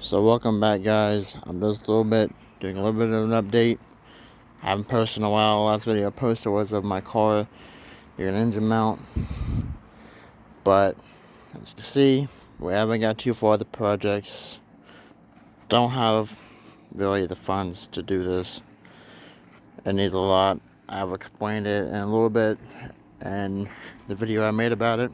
So welcome back, guys. I'm just doing a little bit of an update. I haven't posted in a while. Last video I posted was of my car doing an engine mount. But as you can see, we haven't got too far with the projects. Don't have really the funds to do this. It needs a lot. I've explained it in a little bit in the video I made about it.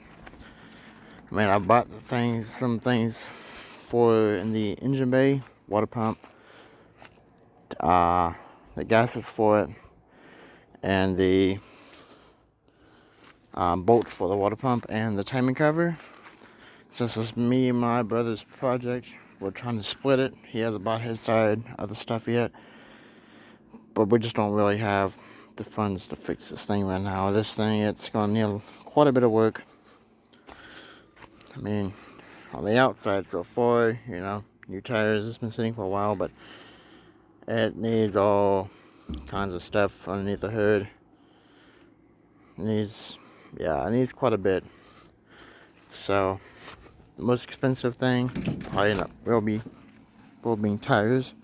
I bought some things for in the engine bay, water pump, the gaskets for it, and the bolts for the water pump and the timing cover. Since it's me and my brother's project, we're trying to split it. He hasn't bought his side of the stuff yet, but we just don't really have the funds to fix this thing right now. This thing, it's going to need quite a bit of work. On the outside so far, new tires. It's been sitting for a while, but it needs all kinds of stuff underneath the hood. It needs quite a bit. So the most expensive thing probably will be tires.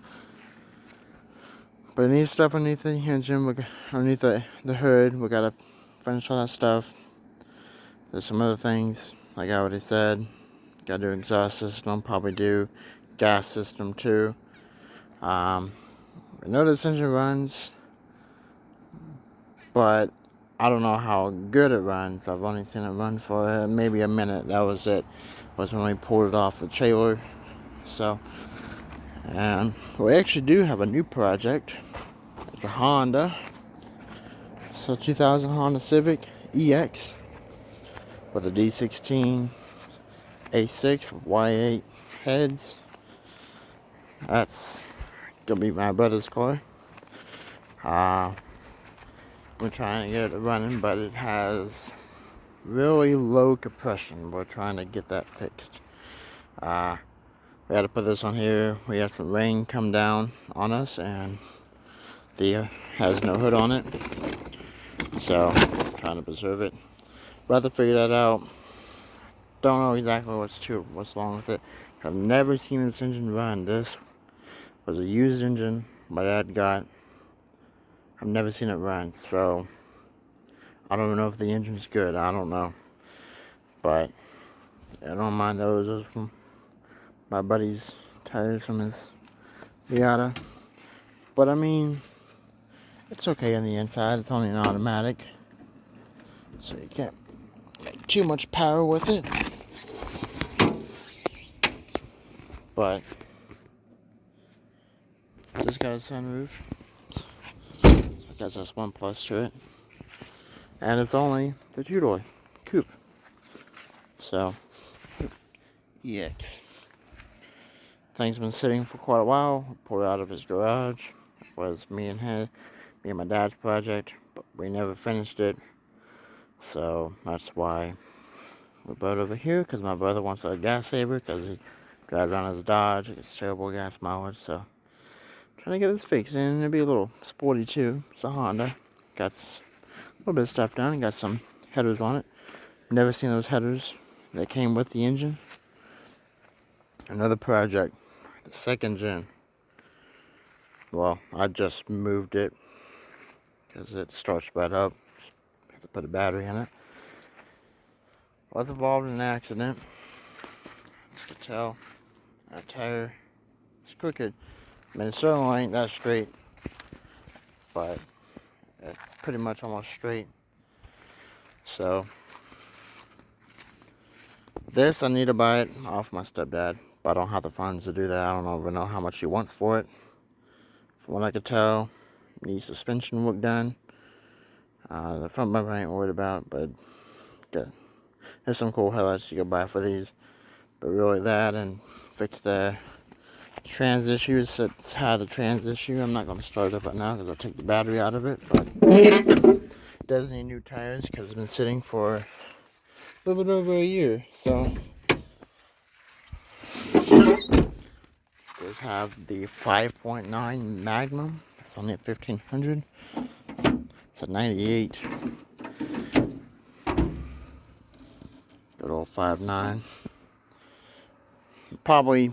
But it needs stuff underneath the engine, underneath the hood. We gotta finish all that stuff. There's some other things, like I already said. Gotta do exhaust system, probably do gas system too. I know this engine runs, but I don't know how good it runs. I've only seen it run for maybe a minute. That was it. Was when we pulled it off the trailer. So, and we actually do have a new project. It's a Honda. So 2000 Honda Civic EX with a D16 A6 with Y8 heads. That's gonna be my brother's car. We're trying to get it running, but it has really low compression. We're trying to get that fixed. We had to put this on here. We had some rain come down on us, and the has no hood on it, so trying to preserve it. Rather figure that out. Don't know exactly what's wrong with it. I've never seen this engine run. This was a used engine my dad got. I've never seen it run, so I don't know if the engine's good. I don't know, but I don't mind those. Those from my buddy's tires from his Miata. But it's okay on the inside. It's only an automatic, so you can't make too much power with it. But just got a sunroof. I guess that's one plus to it. And it's only the two-door coupe. So, EX. Thing's been sitting for quite a while. Pulled it out of his garage. It was me and my dad's project, but we never finished it. So that's why we brought it over here, because my brother wants a gas saver, because he drives around his Dodge. It's terrible gas mileage, so trying to get this fixed. And it'll be a little sporty too. It's a Honda. Got a little bit of stuff done. Got some headers on it. Never seen those headers that came with the engine. Another project, the second gen. Well, I just moved it because it starts right up. Have to put a battery in it. Was involved in an accident. You can tell that tire is crooked. It certainly ain't that straight, but it's pretty much almost straight. So this, I need to buy it off my stepdad, but I don't have the funds to do that. I don't even know how much he wants for it. From what I could tell, needs suspension work done. The front bumper I ain't worried about, but there's some cool headlights you can buy for these. But really that, and fix the trans issue. It's had the trans issue. I'm not going to start it up right now because I'll take the battery out of it. But it does need new tires because it's been sitting for a little bit over a year. So we have the 5.9 Magnum. It's only at 1500. It's a 98. Good old 5.9. Probably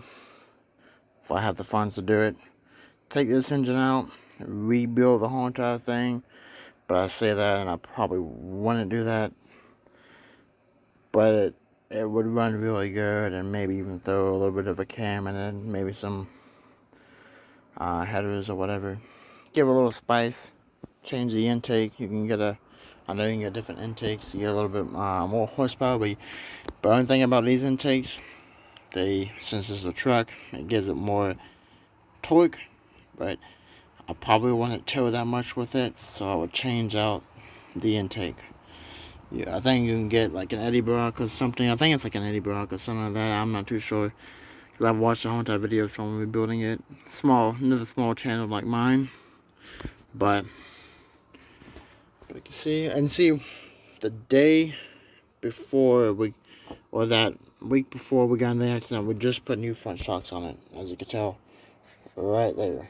if I have the funds to do it, take this engine out, rebuild the whole entire thing. But I say that, and I probably wouldn't do that. But it would run really good, and maybe even throw a little bit of a cam in it, maybe some headers or whatever. Give it a little spice. Change the intake. You can get I know you can get different intakes. You get a little bit more horsepower, but the only thing about these intakes, since it's a truck, it gives it more torque. But I probably wouldn't tow that much with it, so I would change out the intake. Yeah, I think you can get like an Eddie Brock or something. I think it's like an Eddie Brock or something like that. I'm not too sure, because I've watched a whole entire video of someone rebuilding it. Another small channel like mine. But you can see the day before that week before we got in the accident, we just put new front shocks on it, as you can tell right there.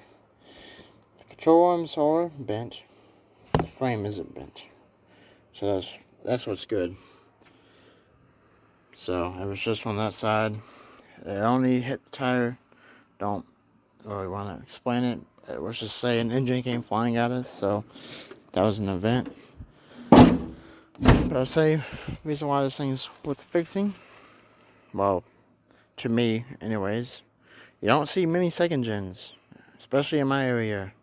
The control arms are bent, the frame isn't bent, so that's what's good. So it was just on that side. It only hit the tire. Don't really want to explain it. It was just say an engine came flying at us, so that was an event. But I say, reason why this thing's worth fixing, well, to me anyways, you don't see many second gens, especially in my area.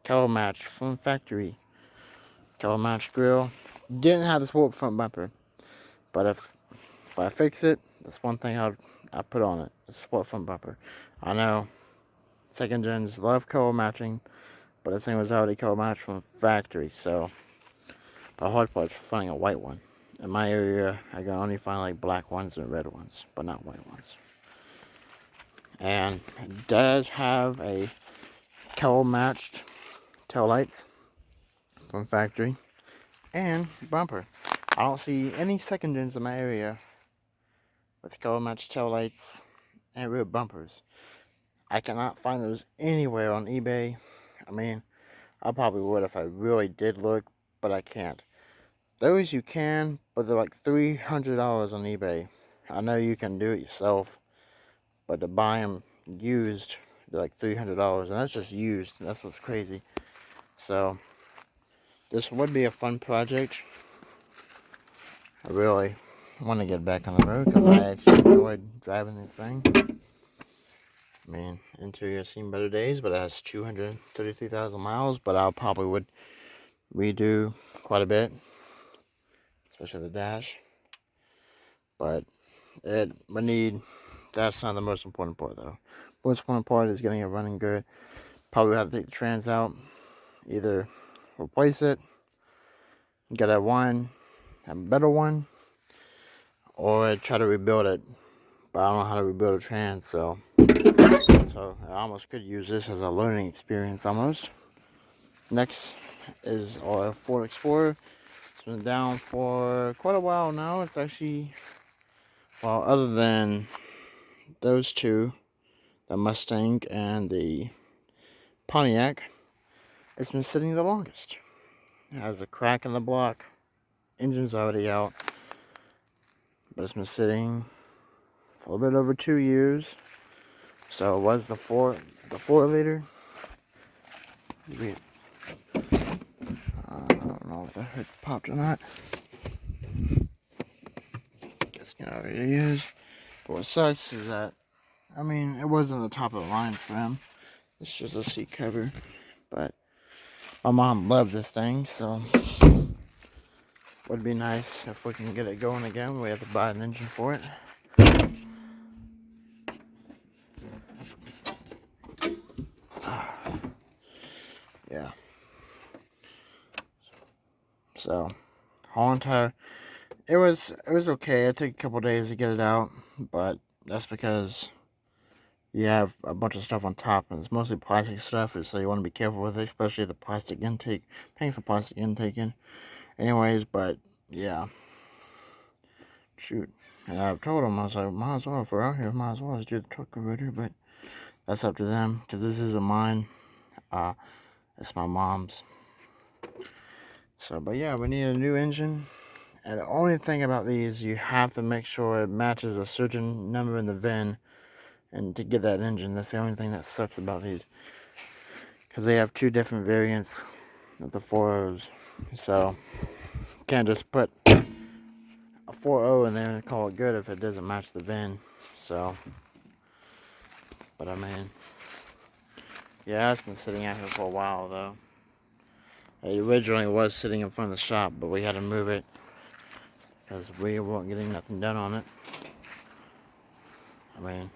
Color match from factory. Color match grill. Didn't have this warp front bumper, but if I fix it, that's one thing I put on it. It's a warp front bumper. I know second gens love color matching, but this thing was already color matched from factory, so the hard part is finding a white one. In my area, I can only find like black ones and red ones, but not white ones. And it does have a color matched tail lights from factory and bumper. I don't see any second gens in my area with color matched tail lights and rear bumpers. I cannot find those anywhere on eBay. I mean, I probably would if I really did look, but I can't. Those you can, but they're like $300 on eBay. I know you can do it yourself, but to buy them used, they're like $300, and that's just used. That's what's crazy. So this would be a fun project. I really want to get back on the road because I actually enjoyed driving this thing. I mean, interior seen better days, but it has 233,000 miles. But I probably would redo quite a bit, especially the dash. But it would need. That's not the most important part, though. Most important part is getting it running good. Probably have to take the trans out, either replace it, get a better one, or try to rebuild it. But I don't know how to rebuild a trans, so I almost could use this as a learning experience almost. Next is our Ford Explorer. It's been down for quite a while now. It's actually, well, other than those two, the Mustang and the Pontiac, it's been sitting the longest. It has a crack in the block. Engine's already out. But it's been sitting for a little bit over 2 years. So it was the 4 liter. I don't know if the hood's popped or not. Guess it already is. But what sucks is that, I mean, it wasn't the top of the line trim. It's just a seat cover. But my mom loved this thing, so it would be nice if we can get it going again. We have to buy an engine for it. Yeah. So, whole entire, it was okay. It took a couple days to get it out, but that's because you have a bunch of stuff on top, and it's mostly plastic stuff, so you want to be careful with it, especially the plastic intake. Thanks the plastic intake in. Anyways, but yeah. Shoot. And I've told them, I was like, might as well, if we're out here, might as well just do the truck converter, but that's up to them, because this isn't mine. It's my mom's. So, but yeah, we need a new engine. And the only thing about these, you have to make sure it matches a certain number in the VIN And to get that engine, that's the only thing that sucks about these. Because they have two different variants of the 4.0s. So, you can't just put a 4.0 in there and call it good if it doesn't match the VIN. So, but I mean, yeah, it's been sitting out here for a while though. It originally was sitting in front of the shop, but we had to move it because we weren't getting nothing done on it. I mean,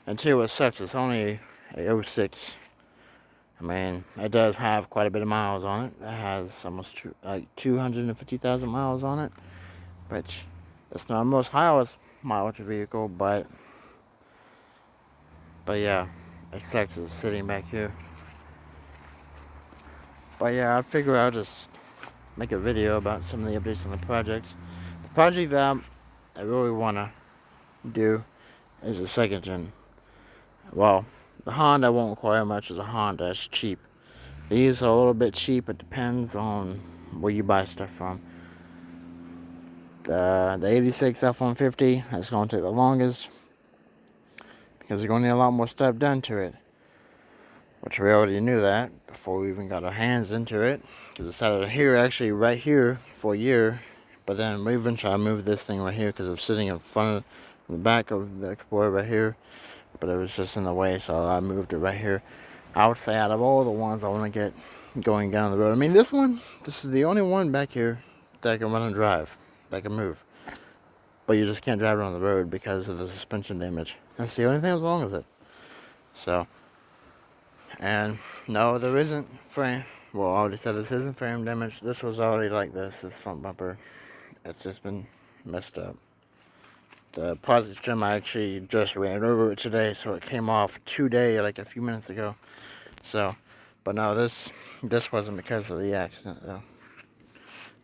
and two, what sucks, it's only a 06. I mean, it does have quite a bit of miles on it. It has almost 250,000 miles on it, which it's not the most highest mileage vehicle, but yeah, it sucks it's sitting back here. But yeah, I figure I'll just make a video about some of the updates on the projects. The project that I really want to do is a second gen. Well, the Honda won't require much as a Honda. It's cheap. These are a little bit cheap. It depends on where you buy stuff from. The 86 F-150, that's going to take the longest because you're going to need a lot more stuff done to it. Which we already knew that before we even got our hands into it. Because it's out of here, actually right here for a year. But then we eventually moved this thing right here because it was sitting in front of the back of the Explorer right here. But it was just in the way, so I moved it right here. I would say out of all the ones I want to get going down the road. I mean, this is the only one back here that I can run and drive, that I can move. But you just can't drive it on the road because of the suspension damage. That's the only thing that's wrong with it. So, and no, there isn't frame. Well, I already said this isn't frame damage. This was already like this front bumper. It's just been messed up. The positive trim, I actually just ran over it today, so it came off today, like a few minutes ago. So, but no, this wasn't because of the accident, though.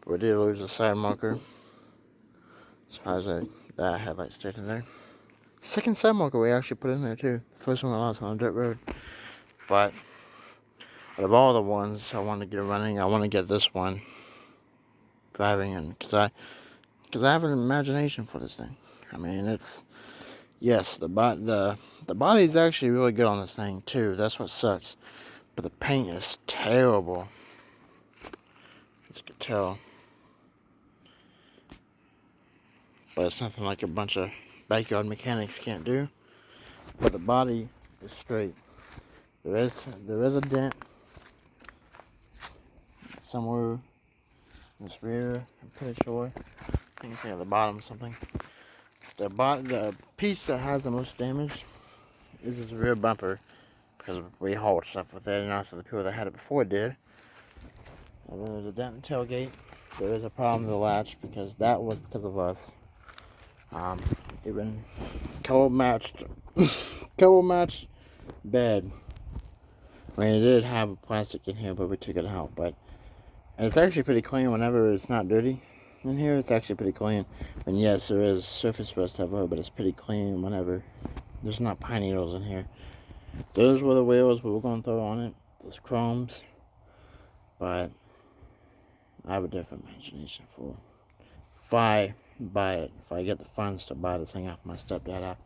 But we did lose a side marker. Surprisingly, that headlight stayed in there. Second side marker we actually put in there, too. The first one I lost on a dirt road. But out of all the ones I want to get running, I want to get this one driving, and because I have an imagination for this thing. I mean, it's, yes, the body is actually really good on this thing too. That's what sucks. But the paint is terrible. As you can tell. But it's nothing like a bunch of backyard mechanics can't do. But the body is straight. There is a dent somewhere in this rear, I'm pretty sure. I think it's at the bottom or something. The piece that has the most damage is this rear bumper, because we hauled stuff with it, and also the people that had it before did. And then there's a dent in the tailgate. There is a problem with the latch because that was because of us. Even cold matched bed. I mean, it did have a plastic in here, but we took it out. And it's actually pretty clean whenever it's not dirty. In here, it's actually pretty clean. And yes, there is surface rust everywhere, but it's pretty clean whenever there's not pine needles in here. Those were the wheels we were going to throw on it, those chromes. But I have a different imagination for if I buy it, if I get the funds to buy this thing off my stepdad,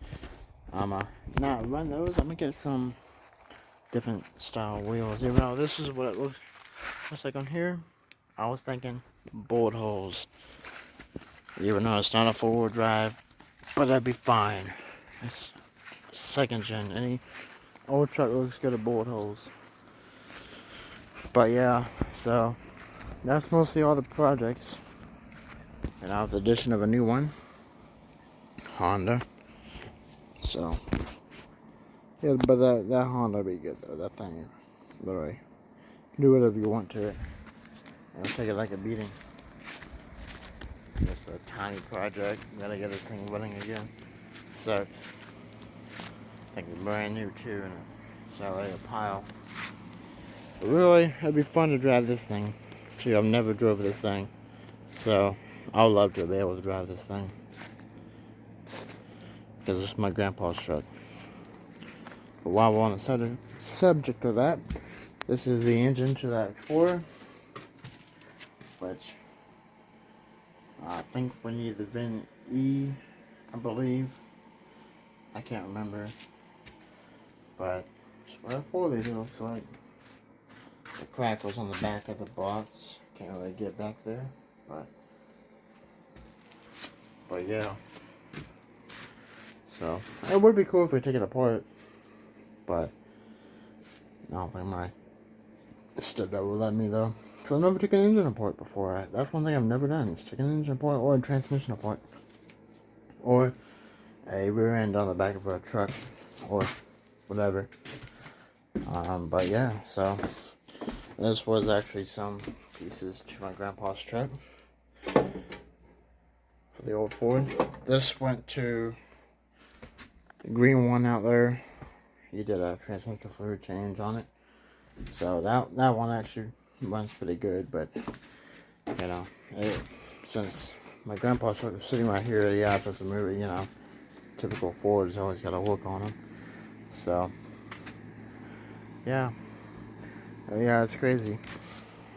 I'm not run those. I'm gonna get some different style wheels. Even though this is what it looks like on here, I was thinking bullet holes. Even though it's not a 4-wheel drive, but that'd be fine. It's second gen. Any old truck looks good at bullet holes. But yeah, so that's mostly all the projects. And now with the addition of a new one, Honda. So yeah, but that Honda would be good though. That thing, literally, do whatever you want to it. I'll take it like a beating. Just a tiny project. Gotta get this thing running again. Sucks. I think it's brand new too, and it's already a pile. But really, it'd be fun to drive this thing too. I've never drove this thing, so I would love to be able to drive this thing because it's my grandpa's truck. But while we're on the subject of that, this is the engine to that Explorer, which I think we need the VIN E, I believe, I can't remember. But square 40 it looks like. The crack was on the back of the box. Can't really get back there. But yeah. So, it would be cool if we take it apart. But I don't think my stepdad will let me though. Because I've never taken an engine apart before. That's one thing I've never done. Is take an engine apart or a transmission apart. Or a rear end on the back of a truck. Or whatever. But yeah, so this was actually some pieces to my grandpa's truck. For the old Ford. This went to the green one out there. He did a transmission fluid change on it. So that one actually runs pretty good, but you know, since my grandpa's truck was sitting right here, he asked us to move it, you know. Typical Fords always got to work on them. So yeah. Yeah, it's crazy.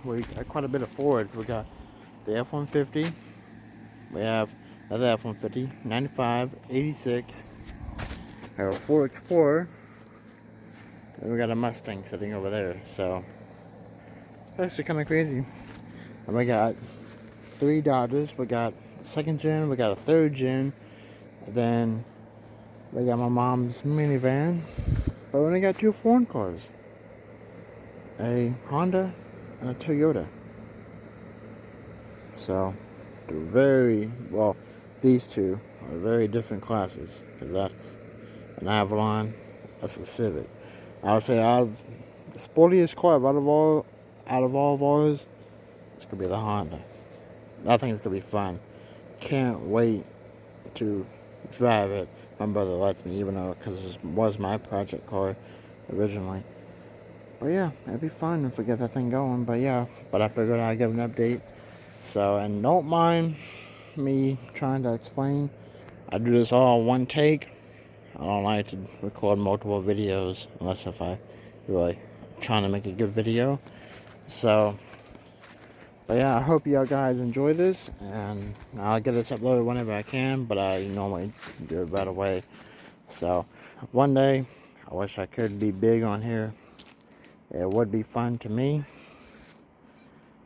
We got quite a bit of Fords. We got the F-150. We have another F-150, 95, 86. We have a Ford Explorer. And we got a Mustang sitting over there. So, it's actually kind of crazy. And we got 3 Dodges. We got second gen. We got a third gen. And then we got my mom's minivan. But we only got 2 foreign cars. A Honda and a Toyota. So, they're very, well, these two are very different classes. Because that's an Avalon, that's a Civic. I would say out of the sportiest car out of all of ours, it's going to be the Honda. I think it's going to be fun. Can't wait to drive it. My brother lets me, even though, because it was my project car originally. But yeah, it'd be fun if we get that thing going. But yeah, but I figured I'd give an update. So, and don't mind me trying to explain. I do this all in one take. I don't like to record multiple videos unless if I really trying to make a good video. So, but yeah, I hope y'all guys enjoy this, and I'll get this uploaded whenever I can, but I normally do it right away. So, one day, I wish I could be big on here. It would be fun to me,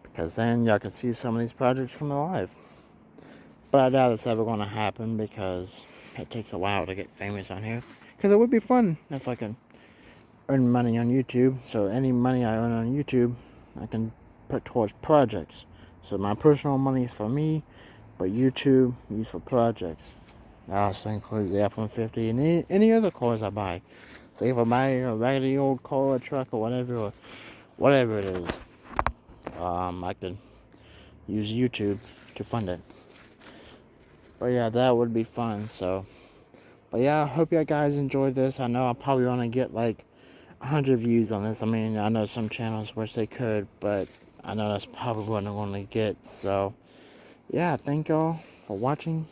because then y'all can see some of these projects come alive. But I doubt it's ever going to happen, because it takes a while to get famous on here. Because it would be fun if I could earn money on YouTube. So any money I earn on YouTube, I can put towards projects. So my personal money is for me, but YouTube used for projects. That also includes the F-150 and any other cars I buy. So if I buy a raggedy old car or truck or whatever it is, I could use YouTube to fund it. But yeah, that would be fun. So, but yeah, I hope you guys enjoyed this. I know I'll probably want to get like 100 views on this. I mean, I know some channels wish they could, but I know that's probably what I'm going to get. So, yeah, thank y'all for watching,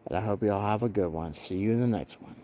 and I hope y'all have a good one. See you in the next one.